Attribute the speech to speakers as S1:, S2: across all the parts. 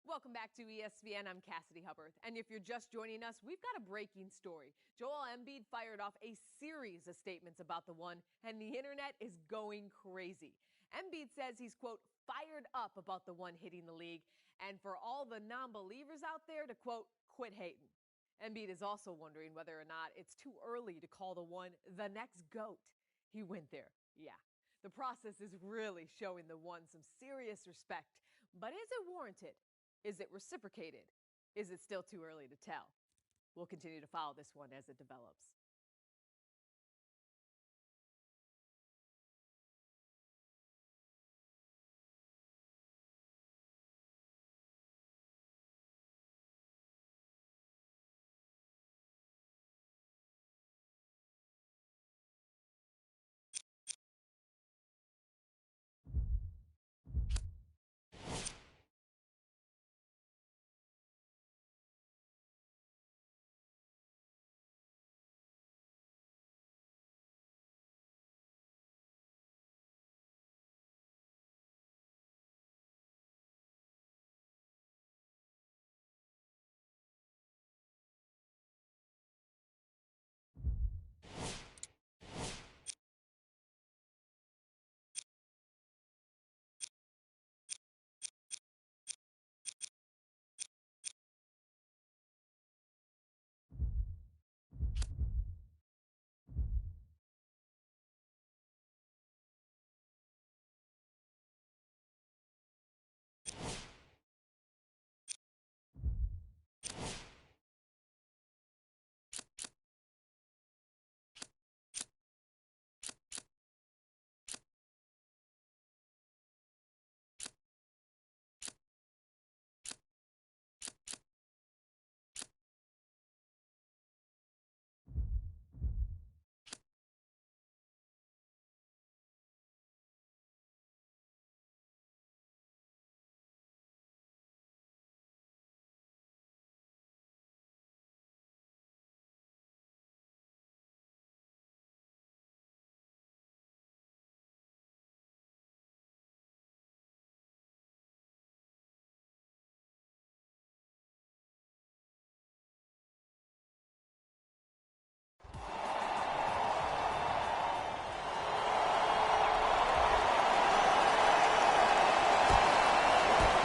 S1: Welcome back to ESPN. I'm Cassidy Hubbard. And if you're just joining us, we've got a breaking story. Joel Embiid fired off a series of statements about the one, and the internet is going crazy. Embiid says he's, quote, fired up about the one hitting the league, and for all the non-believers out there to, quote, quit hating. Embiid is also wondering whether or not it's too early to call the one the next GOAT. He went there, yeah. The process is really showing the one some serious respect, but is it warranted? Is it reciprocated? Is it still too early to tell? We'll continue to follow this one as it develops.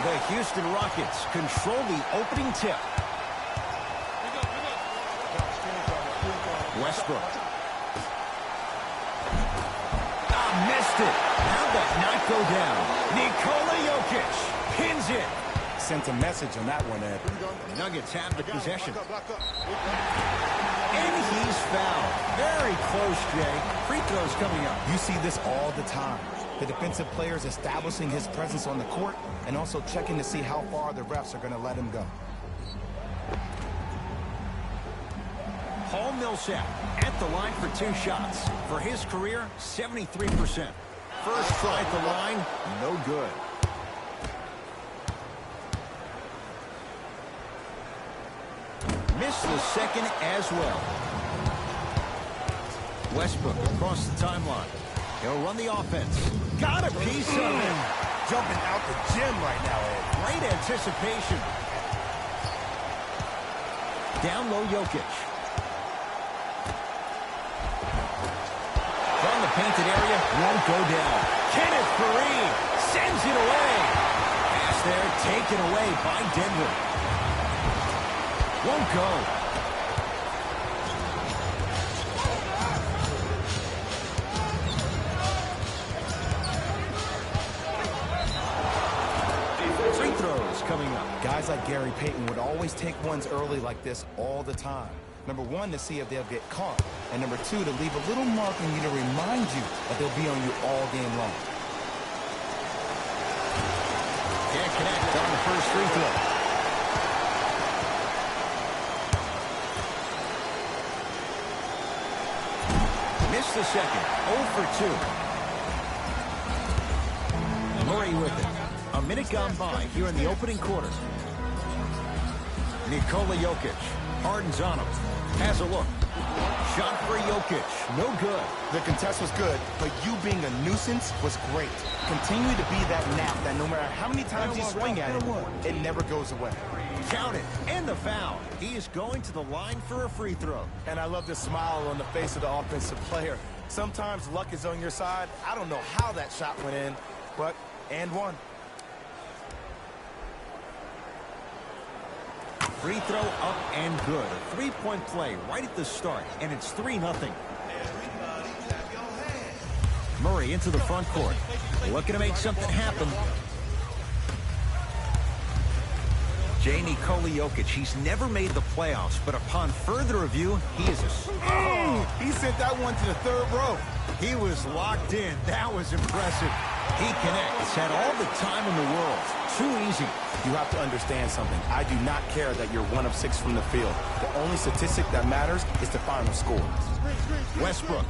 S2: The Houston Rockets control the opening tip. Westbrook. Missed it. How'd that not go down? Nikola Jokic pins it.
S3: Sent a message on that one, Ed.
S2: Nuggets have the possession. And he's fouled. Very close, Jay. Free throws coming up.
S3: You see this all the time. The defensive players establishing his presence on the court and also checking to see how far the refs are going to let him go.
S2: Paul Millsap at the line for 2 shots. For his career, 73%. First try at the line, no good. Missed the second as well. Westbrook across the timeline. He'll run the offense. Got a piece of it.
S3: Jumping out the gym right now, Ed.
S2: Great anticipation. Down low, Jokic. From the painted area, won't go down. Kenneth Faried sends it away. Pass there, taken away by Denver. Won't go. Free throws coming up.
S3: Guys like Gary Payton would always take ones early like this all the time. Number 1, to see if they'll get caught. And number 2, to leave a little mark on you to remind you that they'll be on you all game long.
S2: Can't connect on the first free throw. Missed the second. 0 for 2. Murray with it. A minute gone by here in the opening quarter. Nikola Jokic. Harden's on him. Has a look. Shot for Jokic. No good.
S3: The contest was good, but you being a nuisance was great. Continue to be that nap that no matter how many times you swing at it, it never goes away.
S2: Count it. And the foul. He is going to the line for a free throw.
S3: And I love the smile on the face of the offensive player. Sometimes luck is on your side. I don't know how that shot went in, but and one.
S2: Free throw up and good. A three-point play right at the start, and it's 3-0. Murray into the front court. Looking to make something happen. Nikola Jokic, he's never made the playoffs, but upon further review, he is
S3: He sent that one to the third row.
S2: He was locked in. That was impressive. He connects. Had all the time in the world. Too easy.
S3: You have to understand something. I do not care that you're 1 of 6 from the field. The only statistic that matters is the final score.
S2: Westbrook.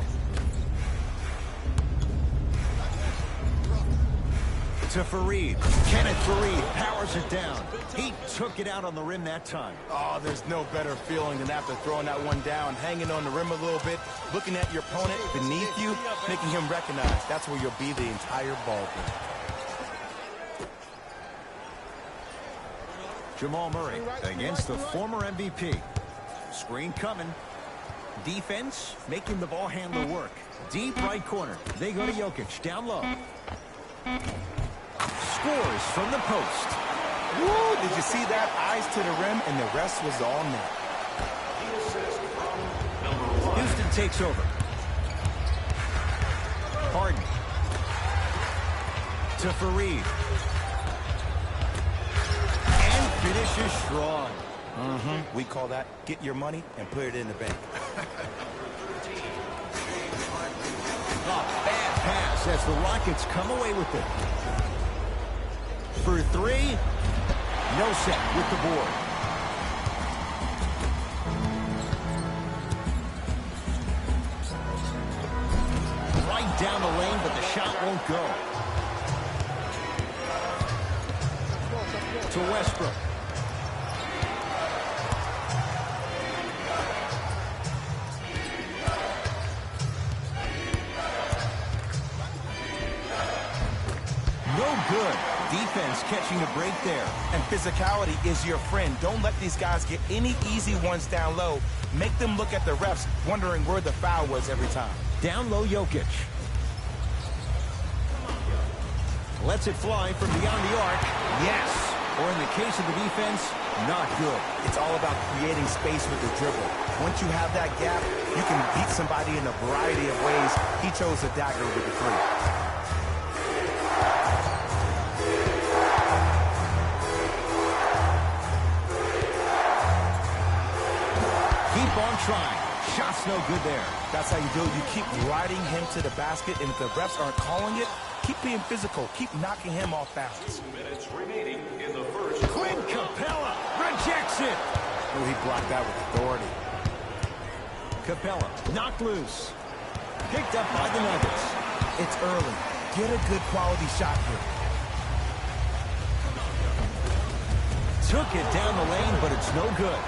S2: To Fareed. Kenneth Fareed powers it down. He took it out on the rim that time.
S3: Oh, there's no better feeling than after throwing that one down, hanging on the rim a little bit, looking at your opponent beneath you, making him recognize that's where you'll be the entire ball game.
S2: Jamal Murray against the former MVP. Screen coming. Defense making the ball handler work. Deep right corner. They go to Jokic. Down low. Scores from the post.
S3: Woo! Did you see that? Eyes to the rim, and the rest was all net.
S2: Houston takes over. Harden. To Fareed. And finishes strong.
S3: We call that get your money and put it in the bank.
S2: Bad pass as the Rockets come away with it. For 3, no set with the board. Right down the lane, but the shot won't go. To Westbrook. No good. Defense catching a break there.
S3: And physicality is your friend. Don't let these guys get any easy ones down low. Make them look at the refs, wondering where the foul was every time.
S2: Down low, Jokic. Lets it fly from beyond the arc. Yes. Or in the case of the defense, not good.
S3: It's all about creating space with the dribble. Once you have that gap, you can beat somebody in a variety of ways. He chose the dagger with the three.
S2: Keep on trying. Shot's no good there.
S3: That's how you do it. You keep riding him to the basket, and if the refs aren't calling it, keep being physical. Keep knocking him off balance.
S4: 2 minutes remaining in the first.
S2: Clint Capella rejects it.
S3: Oh, he blocked that with authority.
S2: Capella knocked loose. Picked up by the Nuggets.
S3: It's early. Get a good quality shot here.
S2: Took it down the lane, but it's no good.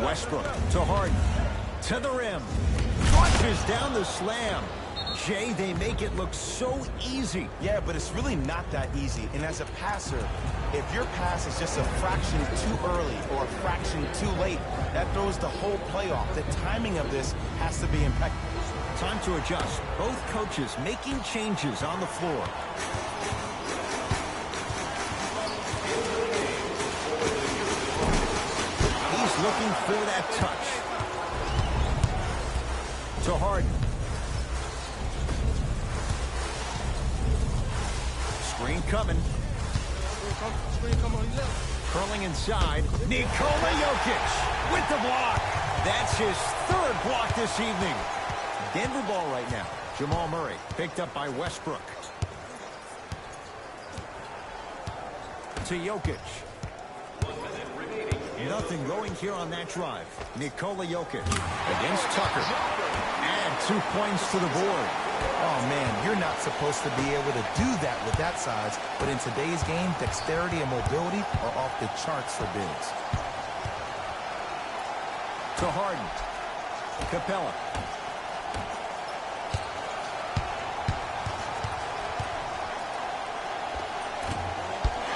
S2: Westbrook to Harden. To the rim. Crunches down the slam. Jay, they make it look so easy.
S3: Yeah, but it's really not that easy. And as a passer, if your pass is just a fraction too early or a fraction too late, that throws the whole play off. The timing of this has to be impeccable.
S2: Time to adjust. Both coaches making changes on the floor. He's looking for that touch. To Harden. Screen coming. Curling inside. Nikola Jokic with the block. That's his third block this evening. Denver ball right now. Jamal Murray picked up by Westbrook. To Jokic. Nothing going here on that drive. Nikola Jokic against Tucker. Add 2 points to the board.
S3: Oh, man, you're not supposed to be able to do that with that size, but in today's game, dexterity and mobility are off the charts for bigs.
S2: To Harden. Capella.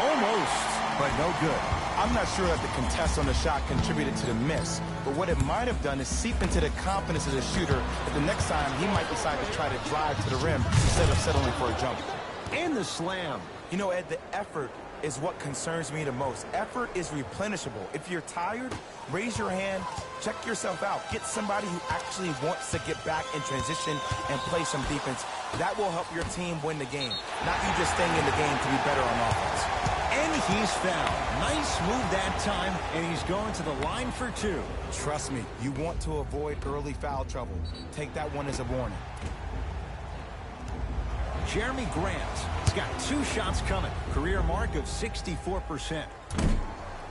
S2: Almost, but no good.
S3: I'm not sure that the contest on the shot contributed to the miss, but what it might have done is seep into the confidence of the shooter that the next time he might decide to try to drive to the rim instead of settling for a jumper.
S2: And the slam.
S3: You know, Ed, the effort is what concerns me the most. Effort is replenishable. If you're tired, raise your hand, check yourself out. Get somebody who actually wants to get back in transition and play some defense. That will help your team win the game, not you just staying in the game to be better on offense.
S2: And he's fouled. Nice move that time, and he's going to the line for two.
S3: Trust me, you want to avoid early foul trouble. Take that one as a warning.
S2: Jeremy Grant. He's got 2 shots coming. Career mark of 64%.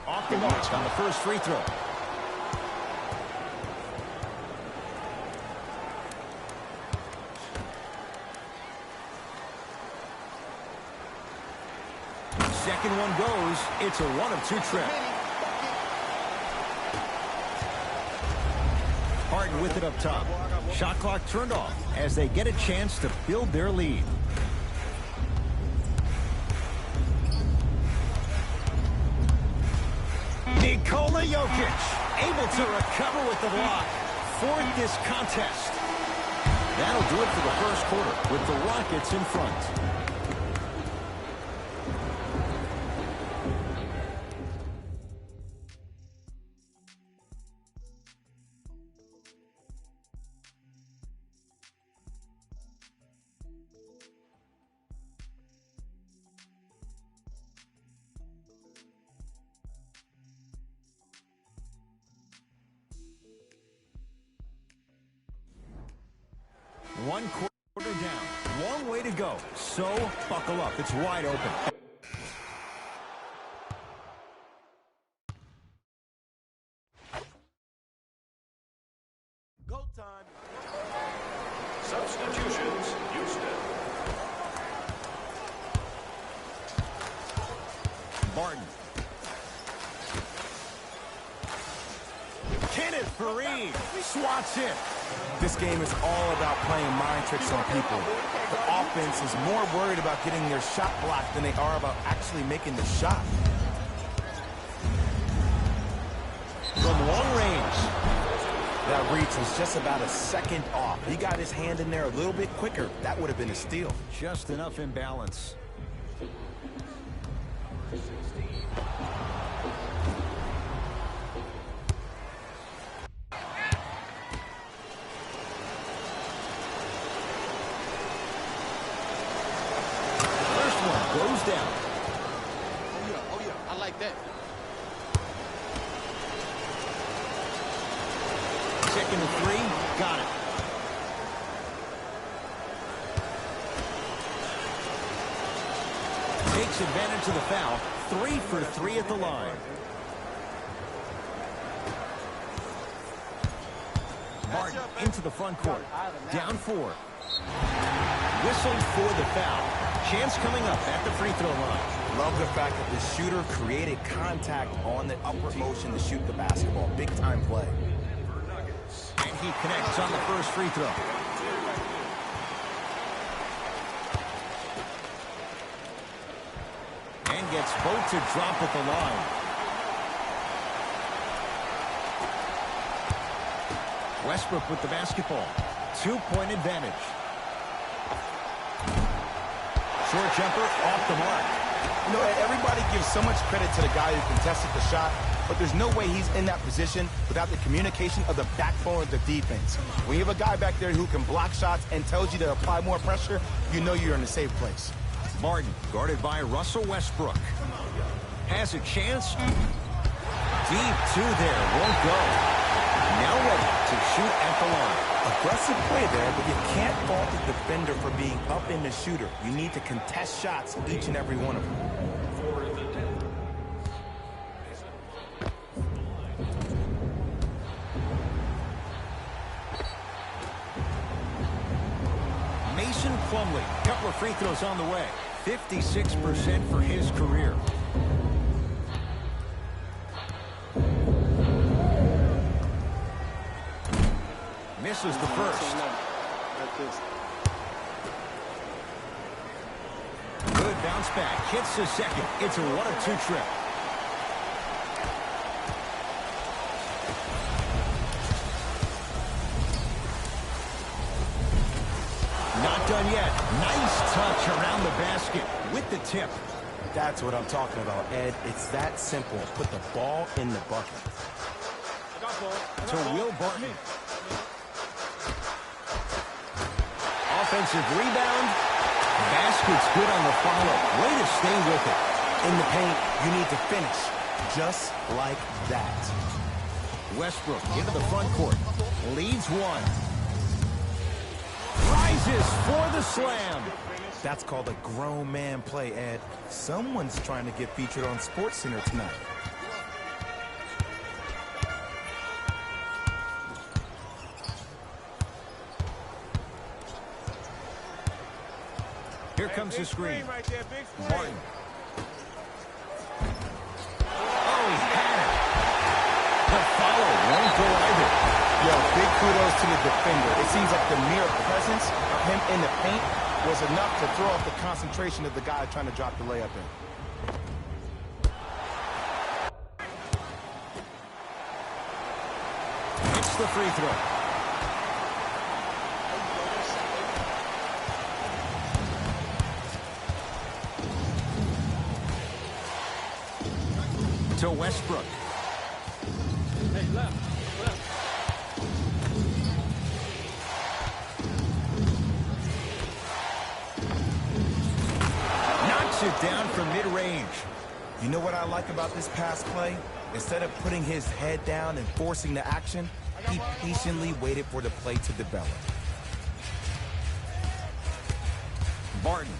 S2: Off the mark on the first free throw. Second one goes. It's a 1-of-2 trip. Harden with it up top. Shot clock turned off as they get a chance to build their lead. Nikola Jokic able to recover with the block. 4th this contest. That'll do it for the first quarter with the Rockets in front. One quarter down. Long way to go. So, buckle up. It's wide open.
S3: Go time.
S4: Substitutions, Houston.
S2: Barton. Kenneth Faried swats it.
S3: This game is all about playing mind tricks on people. The offense is more worried about getting their shot blocked than they are about actually making the shot.
S2: From long range.
S3: That reach was just about a second off. He got his hand in there a little bit quicker. That would have been a steal.
S2: Just enough imbalance. Goes down.
S5: Oh yeah, I like that.
S2: Second and 3, got it. Takes advantage of the foul. 3 for 3 at the line. Barton into the front court. Down 4. Whistled for the foul. Chance coming up at the free throw line.
S3: Love the fact that the shooter created contact on the upward motion to shoot the basketball. Big time play.
S2: And he connects on the first free throw. And gets both to drop at the line. Westbrook with the basketball. 2-point advantage. Short jumper off the mark.
S3: You know, everybody gives so much credit to the guy who contested the shot, but there's no way he's in that position without the communication of the backbone of the defense. When you have a guy back there who can block shots and tells you to apply more pressure, you know you're in a safe place.
S2: Martin, guarded by Russell Westbrook. Has a chance. Deep 2 there, won't go. Now ready to shoot at the line.
S3: Aggressive play there, but you can't fault the defender for being up in the shooter. You need to contest shots, each and every one of them.
S2: Plumlee. Couple of free throws on the way. 56% for his career. Misses the first. Good bounce back. Hits the second. It's a 1-2 trip. Not done yet. Nice touch around the basket with the tip.
S3: That's what I'm talking about, Ed. It's that simple. Put the ball in the bucket.
S2: To Will Barton. Offensive rebound. Basket's good on the follow. Way to stay with it.
S3: In the paint, you need to finish. Just like that.
S2: Westbrook into the front court. Leads one. Rises for the slam.
S3: That's called a grown man play, Ed. Someone's trying to get featured on SportsCenter tonight.
S2: Here comes the screen. Martin. Oh, he had it. The follow won't go either.
S3: Yo, big kudos to the defender. It seems like the mere presence of him in the paint was enough to throw off the concentration of the guy trying to drop the layup in.
S2: It's the free throw. To Westbrook.
S5: Hey, left.
S2: Knocks it down from mid-range.
S3: You know what I like about this pass play? Instead of putting his head down and forcing the action, he patiently waited for the play to develop.
S2: Barton.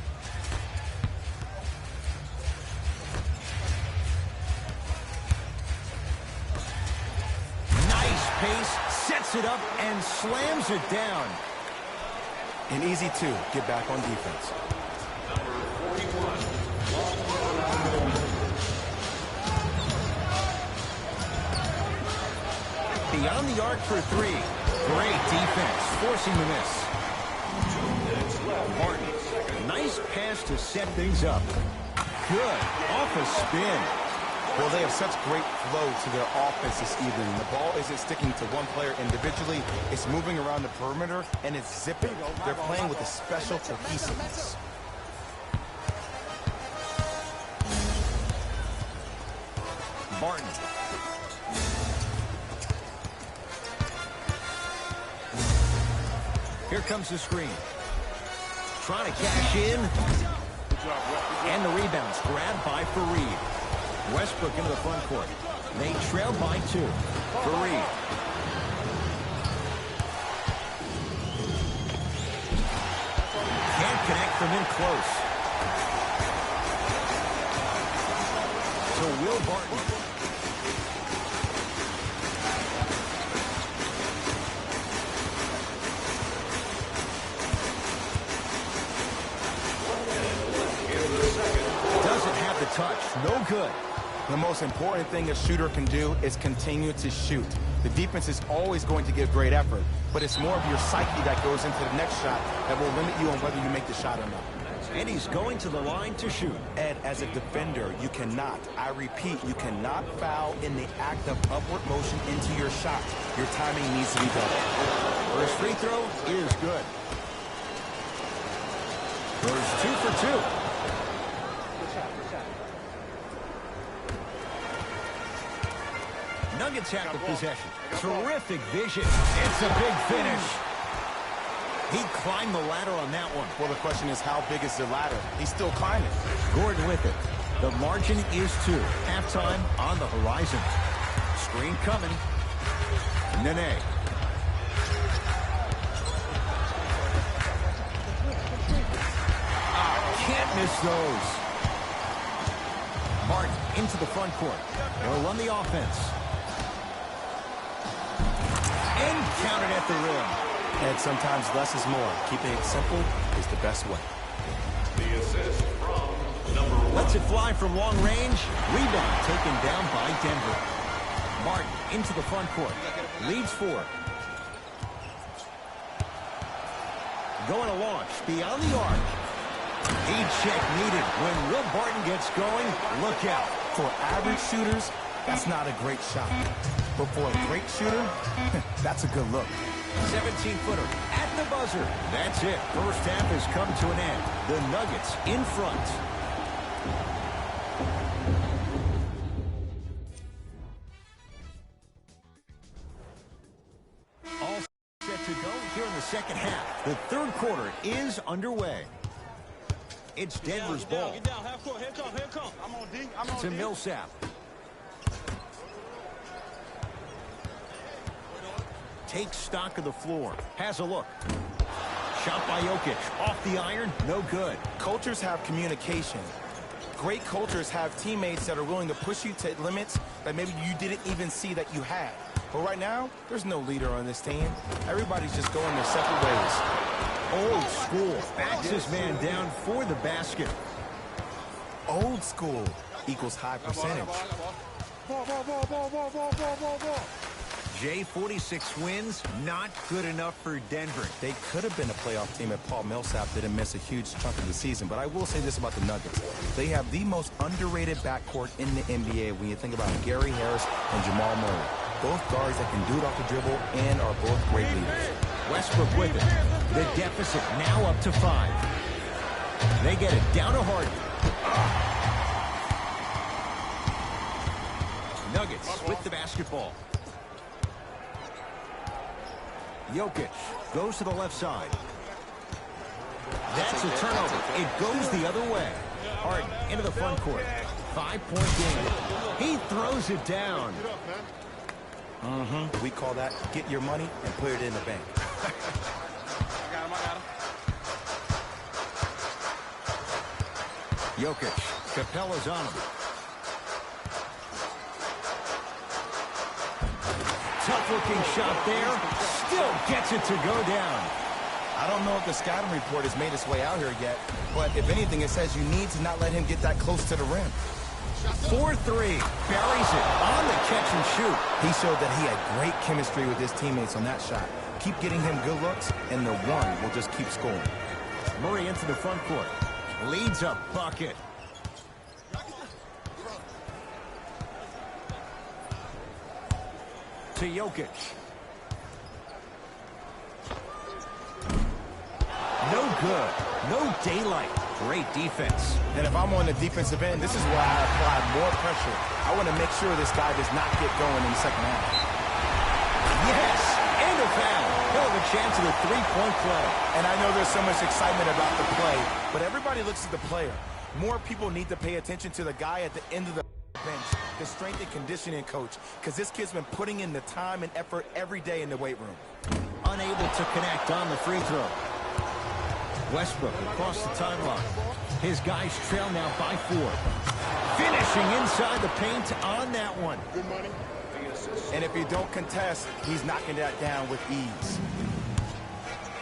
S2: Nice pace, sets it up, and slams it down.
S3: An easy two, get back on defense.
S2: Beyond the arc for three. Great defense, forcing the miss. Martin, nice pass to set things up. Good, off a spin.
S3: Well, they have such great flow to their offense this evening. The ball isn't sticking to one player individually. It's moving around the perimeter, and it's zipping. They're playing with a special cohesiveness.
S2: Barton. Here comes the screen. Trying to cash in. And the rebound's grabbed by Fareed. Westbrook into the front court. They trail by 2. Fareed. Can't connect from in close. To Will Barton. Doesn't have the touch. No good.
S3: The most important thing a shooter can do is continue to shoot. The defense is always going to give great effort, but it's more of your psyche that goes into the next shot that will limit you on whether you make the shot or not.
S2: And he's going to the line to shoot.
S3: Ed, as a defender, you cannot, I repeat, you cannot foul in the act of upward motion into your shot. Your timing needs to be better.
S2: First free throw is good. Goes 2 for 2. Nuggets have the possession. Terrific vision. It's a big finish. He climbed the ladder on that one.
S3: Well, the question is, how big is the ladder? He's still climbing.
S2: Gordon with it. The margin is 2. Halftime on the horizon. Screen coming. Nene. Can't miss those. Martin into the front court. They'll run the offense. And counted at the rim.
S3: And sometimes less is more. Keeping it simple is the best way.
S4: The assist from number 1.
S2: Lets it fly from long range. Rebound taken down by Denver. Martin into the front court. Leads 4. Going to launch beyond the arc. Heat check needed. When Will Barton gets going, look out.
S3: For average shooters, that's not a great shot. But for a great shooter, that's a good look.
S2: 17-footer at the buzzer. That's it. First half has come to an end. The Nuggets in front. All set to go here in the second half. The third quarter is underway. It's Denver's ball.
S5: Get down, half court, here come. I'm on D.
S2: To Millsap. Takes stock of the floor. Has a look. Shot by Jokic. Off the iron. No good.
S3: Cultures have communication. Great cultures have teammates that are willing to push you to limits that maybe you didn't even see that you had. But right now, there's no leader on this team. Everybody's just going their separate ways.
S2: Old school. Backs his man down for the basket.
S3: Old school equals high percentage.
S2: Jay, 46 wins, not good enough for Denver.
S3: They could have been a playoff team if Paul Millsap didn't miss a huge chunk of the season. But I will say this about the Nuggets. They have the most underrated backcourt in the NBA when you think about Gary Harris and Jamal Murray. Both guards that can do it off the dribble and are both great leaders.
S2: Westbrook with it. The deficit now up to 5. They get it down to Harden. Nuggets with the basketball. Jokic goes to the left side. That's a turnover. It goes the other way. Harden into the front court. 5-point game. He throws it down.
S3: We call that get your money and put it in the bank.
S5: I got him.
S2: Jokic. Capella's on him. Tough-looking shot there. Still gets it to go down.
S3: I don't know if the scouting report has made its way out here yet, but if anything, it says you need to not let him get that close to the rim.
S2: 4-3. Buries it on the catch and shoot.
S3: He showed that he had great chemistry with his teammates on that shot. Keep getting him good looks, and the one will just keep scoring.
S2: Murray into the front court. Leads a bucket. To Jokic. No good. No daylight. Great defense.
S3: And if I'm on the defensive end, this is where I apply more pressure. I want to make sure this guy does not get going in the second half.
S2: Yes, and a foul. Hell of a chance of a three-point play.
S3: And I know there's so much excitement about the play, but everybody looks at the player. More people need to pay attention to the guy at the end of the bench, the strength and conditioning coach, because this kid's been putting in the time and effort every day in the weight room.
S2: Unable to connect on the free throw. Westbrook across the timeline. His guys trail now by 4. Finishing inside the paint on that one.
S5: Good money.
S3: And if you don't contest, he's knocking that down with ease.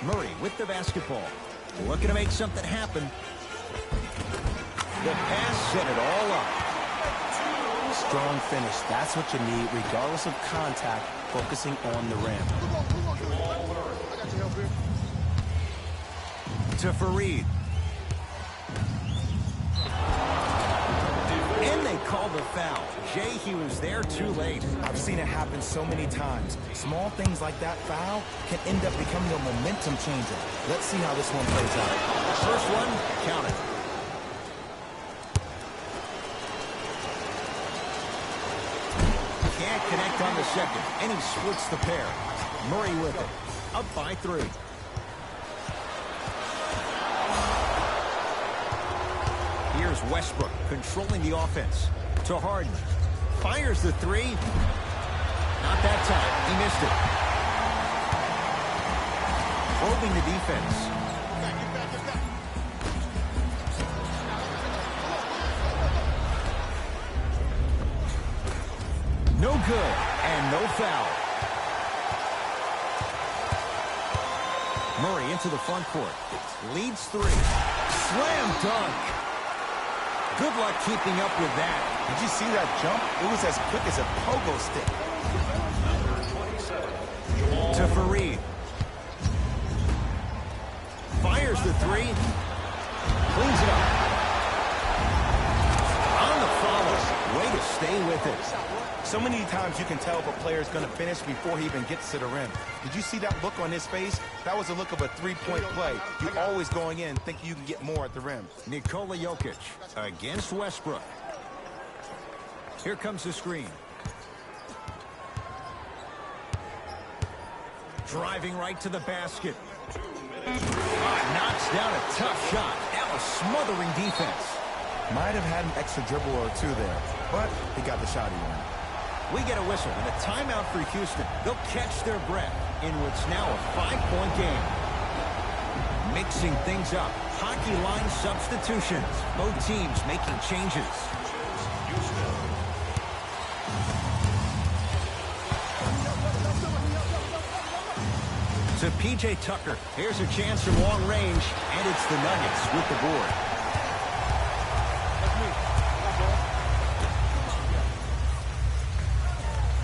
S2: Murray with the basketball. Looking to make something happen. The pass set it all up.
S3: Strong finish. That's what you need, regardless of contact, focusing on the rim.
S2: To Fareed. And they call the foul. Jay, he was there too late.
S3: I've seen it happen so many times. Small things like that foul can end up becoming a momentum changer. Let's see how this one plays out.
S2: First one, count it. Can't connect on the second, and he splits the pair. Murray with it. Up by 3. Here's Westbrook controlling the offense. To Harden. Fires the 3. Not that time. He missed it. Probing the defense. No good. And no foul. Murray into the front court. Leads 3. Slam dunk. Good luck keeping up with that.
S3: Did you see that jump? It was as quick as a pogo stick.
S2: To Fareed. Fires the 3. Cleans it up. On the follow. Way to stay with it.
S3: So many times you can tell if a player is going to finish before he even gets to the rim. Did you see that look on his face? That was a look of a three-point play. You're always going in thinking you can get more at the rim.
S2: Nikola Jokic against Westbrook. Here comes the screen. Driving right to the basket. Knocks down a tough shot. That was smothering defense.
S3: Might have had an extra dribble or two there, but he got the shot he wanted.
S2: We get a whistle and a timeout for Houston. They'll catch their breath in what's now a 5-point game. Mixing things up. Hockey line substitutions. Both teams making changes. To P.J. Tucker. Here's a chance from long range, and it's the Nuggets with the board.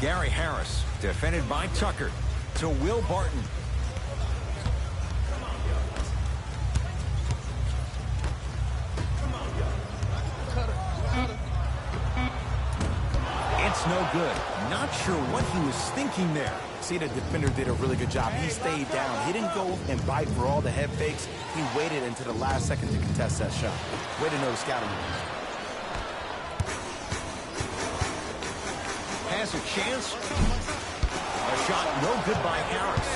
S2: Gary Harris, defended by Tucker. To Will Barton. It's no good. Not sure what he was thinking there.
S3: See, the defender did a really good job. He stayed down. He didn't go and bite for all the head fakes. He waited until the last second to contest that shot. Way to know the scouting.
S2: Has a chance. A shot no good by Harris.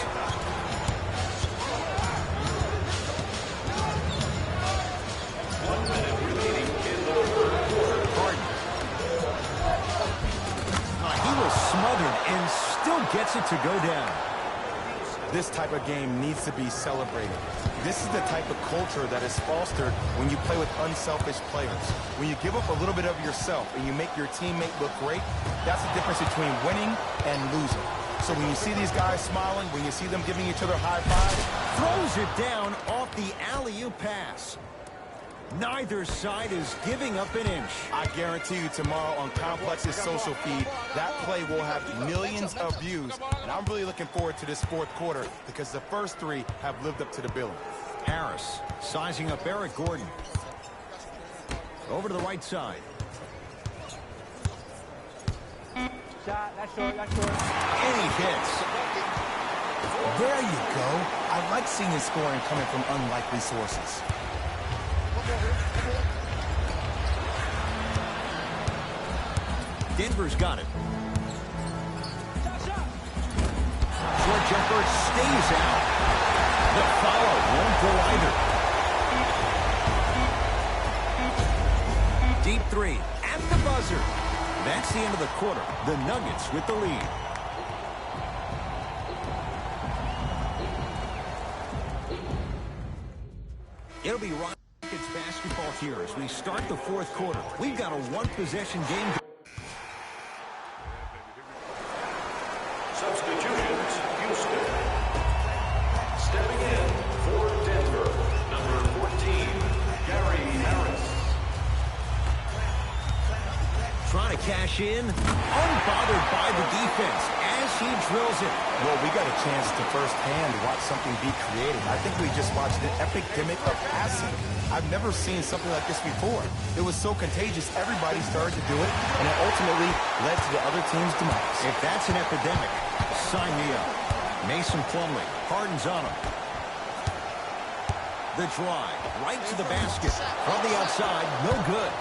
S2: Harden. He was smothered and still gets it to go down.
S3: This type of game needs to be celebrated. This is the type of culture that is fostered when you play with unselfish players. When you give up a little bit of yourself and you make your teammate look great, that's the difference between winning and losing. So when you see these guys smiling, when you see them giving each other high fives,
S2: Throws it down off the alley-oop pass. Neither side is giving up an inch.
S3: I guarantee you tomorrow on Complex's social feed, that play will have millions of views. And I'm really looking forward to this fourth quarter because the first 3 have lived up to the billing.
S2: Harris sizing up Eric Gordon. Over to the right side.
S5: Shot, that's short, that's short.
S2: And he hits.
S3: There you go. I like seeing his scoring coming from unlikely sources.
S2: Denver's got it. Short jumper stays out. The follow won't go either. Deep 3 at the buzzer. That's the end of the quarter. The Nuggets with the lead. It'll be Rockets basketball here as we start the fourth quarter. We've got a one-possession game.
S4: Substitutions, Houston. Stepping in for Denver, number 14, Gary Harris.
S2: Trying to cash in, unbothered by the defense as he drills it.
S3: Well, we got a chance to firsthand watch something be created. I think we just watched an epic gimmick of passing. I've never seen something like this before. It was so contagious, everybody started to do it, and it ultimately led to the other team's demise.
S2: If that's an epidemic, sign me up. Mason Plumlee, Harden's on him. The drive, right to the basket. From the outside, no good.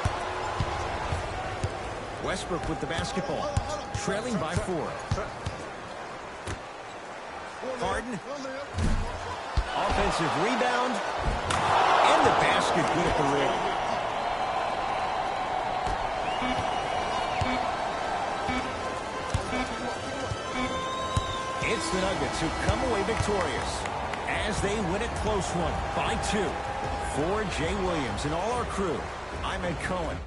S2: Westbrook with the basketball, trailing by 4. Harden. Offensive rebound. And the basket good at the rim. It's the Nuggets who come away victorious as they win a close one by 2. For Jay Williams and all our crew, I'm Ed Cohen.